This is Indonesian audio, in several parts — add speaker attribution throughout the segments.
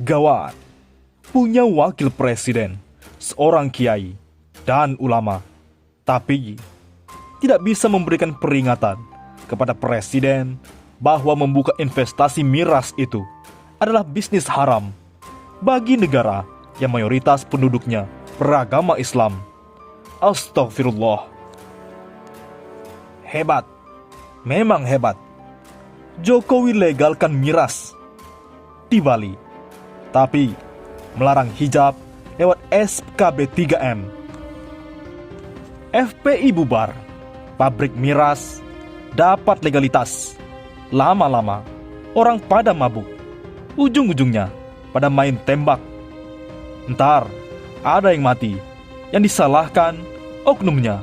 Speaker 1: Gawat, punya wakil presiden, seorang kiai dan ulama, tapi tidak bisa memberikan peringatan kepada presiden bahwa membuka investasi miras itu adalah bisnis haram bagi negara yang mayoritas penduduknya beragama Islam. Astagfirullah. Hebat, memang hebat. Jokowi legalkan miras di Bali, tapi melarang hijab lewat SKB 3M. FPI bubar, pabrik miras dapat legalitas. Lama-lama orang pada mabuk, ujung-ujungnya pada main tembak. Ntar ada yang mati, yang disalahkan oknumnya.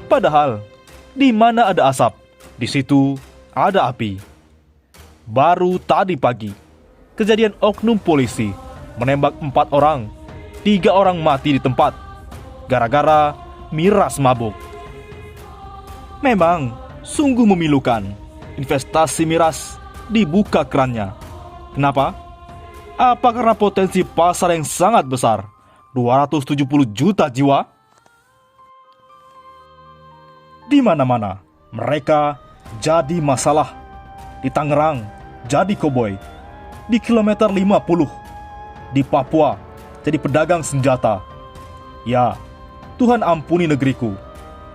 Speaker 1: Padahal di mana ada asap, di situ ada api. Baru tadi pagi, kejadian oknum polisi menembak 4 orang, 3 orang mati di tempat, gara-gara miras mabuk. Memang sungguh memilukan investasi miras dibuka kerannya. Kenapa? Apa karena potensi pasar yang sangat besar, 270 juta jiwa? Di mana-mana mereka jadi masalah. Di Tangerang jadi koboi, di kilometer 50 di Papua jadi pedagang senjata. Ya, Tuhan ampuni negeriku,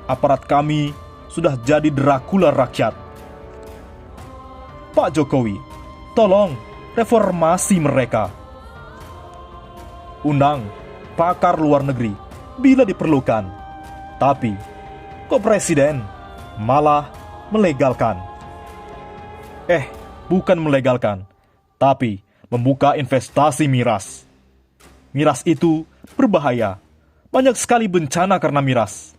Speaker 1: aparat kami sudah jadi Dracula rakyat. Pak Jokowi, tolong reformasi mereka. Undang pakar luar negeri bila diperlukan. Tapi kok presiden malah melegalkan? Bukan melegalkan, tapi membuka investasi miras. Miras itu berbahaya. Banyak sekali bencana karena miras.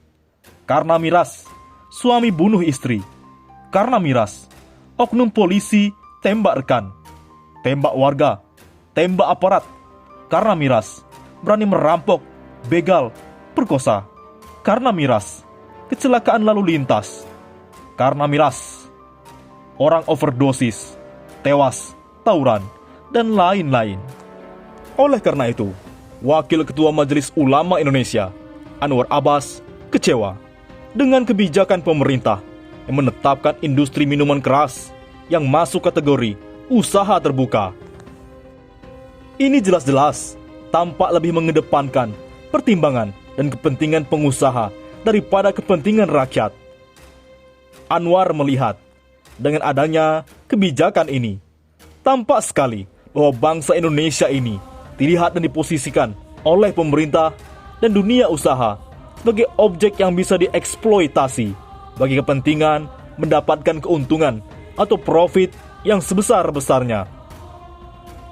Speaker 1: Karena miras, suami bunuh istri. Karena miras, oknum polisi tembak rekan, tembak warga, tembak aparat. Karena miras, berani merampok, begal, perkosa. Karena miras, kecelakaan lalu lintas. Karena miras, orang overdosis, tewas, tawuran, dan lain-lain. Oleh karena itu, Wakil Ketua Majelis Ulama Indonesia, Anwar Abbas, kecewa dengan kebijakan pemerintah yang menetapkan industri minuman keras yang masuk kategori usaha terbuka. Ini jelas-jelas tampak lebih mengedepankan pertimbangan dan kepentingan pengusaha daripada kepentingan rakyat. Anwar melihat, dengan adanya kebijakan ini, tampak sekali bahwa bangsa Indonesia ini dilihat dan diposisikan oleh pemerintah dan dunia usaha sebagai objek yang bisa dieksploitasi bagi kepentingan mendapatkan keuntungan atau profit yang sebesar-besarnya.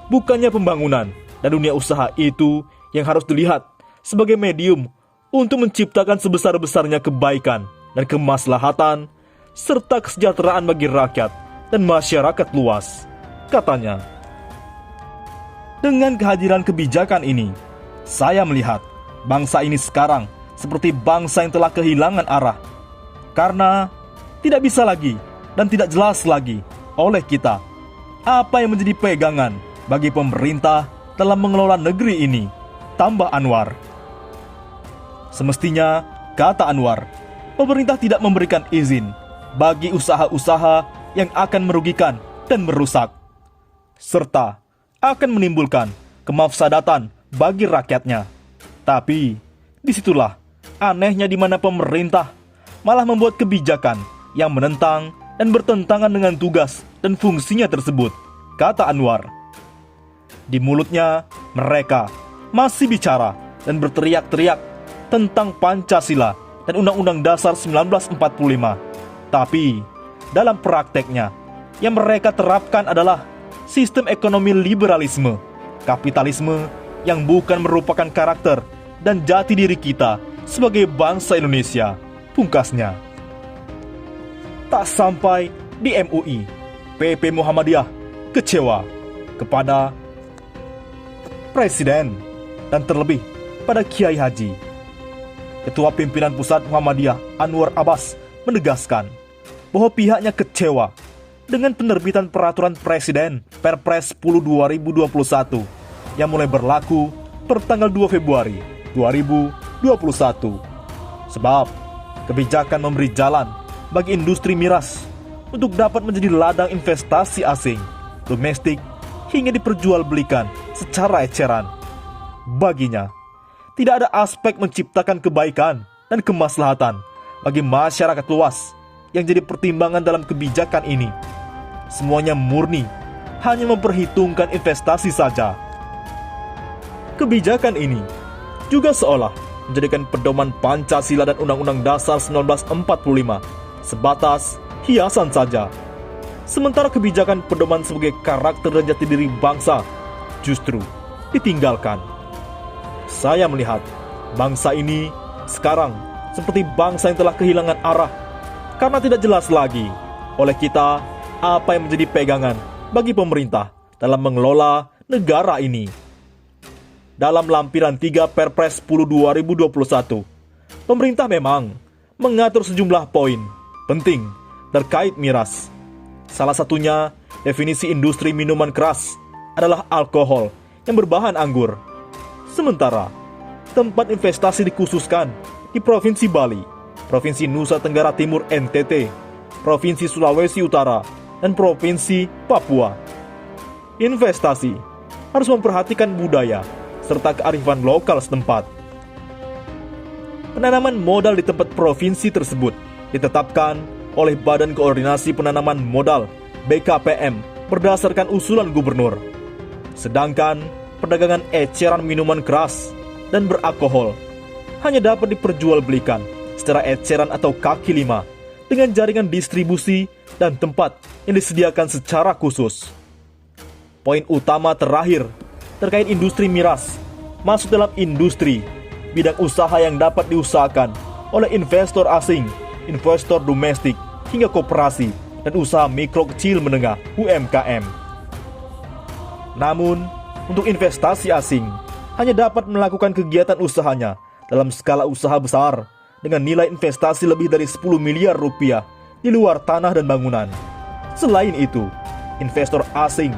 Speaker 1: Bukannya pembangunan dan dunia usaha itu yang harus dilihat sebagai medium untuk menciptakan sebesar-besarnya kebaikan dan kemaslahatan serta kesejahteraan bagi rakyat dan masyarakat luas, katanya. Dengan kehadiran kebijakan ini, saya melihat bangsa ini sekarang seperti bangsa yang telah kehilangan arah. Karena tidak bisa lagi dan tidak jelas lagi oleh kita apa yang menjadi pegangan bagi pemerintah dalam mengelola negeri ini, tambah Anwar. Semestinya, kata Anwar, pemerintah tidak memberikan izin bagi usaha-usaha yang akan merugikan dan merusak, serta akan menimbulkan kemafsadatan bagi rakyatnya. Tapi disitulah anehnya di mana pemerintah malah membuat kebijakan yang menentang dan bertentangan dengan tugas dan fungsinya tersebut, kata Anwar. Di mulutnya mereka masih bicara dan berteriak-teriak tentang Pancasila dan Undang-Undang Dasar 1945. Tapi dalam prakteknya yang mereka terapkan adalah sistem ekonomi liberalisme, kapitalisme yang bukan merupakan karakter dan jati diri kita sebagai bangsa Indonesia, pungkasnya. Tak sampai di MUI, PP Muhammadiyah kecewa kepada Presiden dan terlebih pada Kiai Haji. Ketua Pimpinan Pusat Muhammadiyah Anwar Abbas menegaskan bahwa pihaknya kecewa dengan penerbitan Peraturan Presiden Perpres 10 2021 yang mulai berlaku per tanggal 2 Februari 2021. Sebab kebijakan memberi jalan bagi industri miras untuk dapat menjadi ladang investasi asing, domestik, hingga diperjualbelikan secara eceran. Baginya, tidak ada aspek menciptakan kebaikan dan kemaslahatan bagi masyarakat luas yang jadi pertimbangan dalam kebijakan ini. Semuanya murni hanya memperhitungkan investasi saja. Kebijakan ini juga seolah menjadikan pedoman Pancasila dan Undang-Undang Dasar 1945 sebatas hiasan saja. Sementara kebijakan pedoman sebagai karakter dan jati diri bangsa justru ditinggalkan. Saya melihat bangsa ini sekarang seperti bangsa yang telah kehilangan arah karena tidak jelas lagi oleh kita apa yang menjadi pegangan bagi pemerintah dalam mengelola negara ini. Dalam lampiran 3 Perpres 10 2021, pemerintah memang mengatur sejumlah poin penting terkait miras. Salah satunya, definisi industri minuman keras adalah alkohol yang berbahan anggur. Sementara, tempat investasi dikhususkan di Provinsi Bali, Provinsi Nusa Tenggara Timur NTT, Provinsi Sulawesi Utara, dan Provinsi Papua. Investasi harus memperhatikan budaya serta kearifan lokal setempat. Penanaman modal di tempat provinsi tersebut ditetapkan oleh Badan Koordinasi Penanaman Modal BKPM berdasarkan usulan gubernur. Sedangkan perdagangan eceran minuman keras dan beralkohol hanya dapat diperjualbelikan secara eceran atau kaki lima dengan jaringan distribusi dan tempat yang disediakan secara khusus. Poin utama terakhir terkait industri miras masuk dalam industri bidang usaha yang dapat diusahakan oleh investor asing, investor domestik, hingga koperasi dan usaha mikro kecil menengah UMKM. Namun, untuk investasi asing hanya dapat melakukan kegiatan usahanya dalam skala usaha besar dengan nilai investasi lebih dari 10 miliar rupiah di luar tanah dan bangunan. Selain itu, investor asing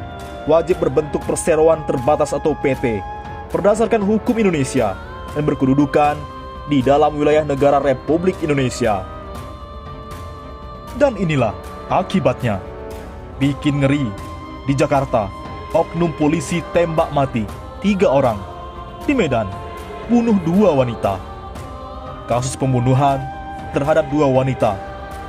Speaker 1: wajib berbentuk perseroan terbatas atau PT berdasarkan hukum Indonesia dan berkedudukan di dalam wilayah negara Republik Indonesia. Dan inilah akibatnya. Bikin ngeri. Di Jakarta, oknum polisi tembak mati 3 orang. Di Medan, bunuh 2 wanita. Kasus pembunuhan terhadap 2 wanita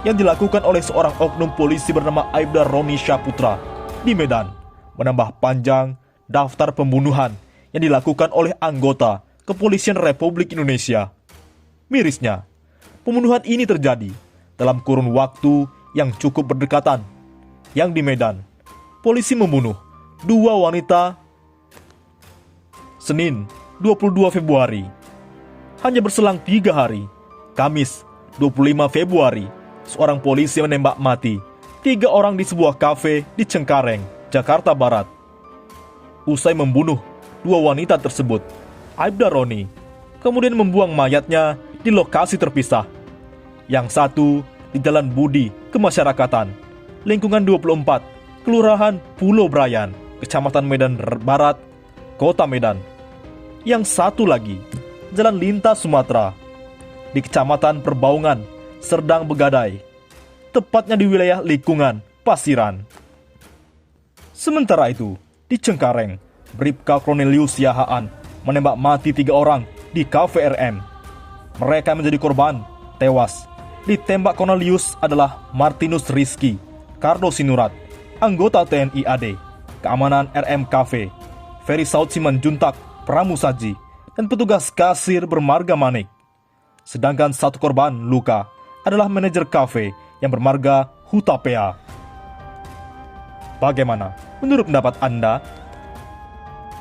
Speaker 1: yang dilakukan oleh seorang oknum polisi bernama Aibda Roni Syaputra di Medan menambah panjang daftar pembunuhan yang dilakukan oleh anggota Kepolisian Republik Indonesia. Mirisnya, pembunuhan ini terjadi dalam kurun waktu yang cukup berdekatan. Yang di Medan, polisi membunuh 2 wanita Senin 22 Februari. Hanya berselang 3 hari, Kamis 25 Februari, seorang polisi menembak mati 3 orang di sebuah kafe di Cengkareng, Jakarta Barat. Usai membunuh 2 wanita tersebut, Aibda Roni kemudian membuang mayatnya di lokasi terpisah. Yang satu di Jalan Budi Kemasyarakatan, lingkungan 24, Kelurahan Pulau Brayan, Kecamatan Medan Barat, Kota Medan. Yang satu lagi, Jalan Lintas Sumatera, di Kecamatan Perbaungan, Serdang Begadai, tepatnya di wilayah lingkungan Pasiran. Sementara itu, di Cengkareng, Bribka Cornelius Yahaan menembak mati 3 orang di Cafe RM. Mereka menjadi korban tewas. Ditembak Cornelius adalah Martinus Rizky, Kardo Sinurat, anggota TNI AD, keamanan RM Cafe, Ferry Saud Simanjuntak, Pramusaji, dan petugas kasir bermarga Manik. Sedangkan satu korban luka adalah manajer kafe yang bermarga Hutapea. Bagaimana menurut pendapat Anda?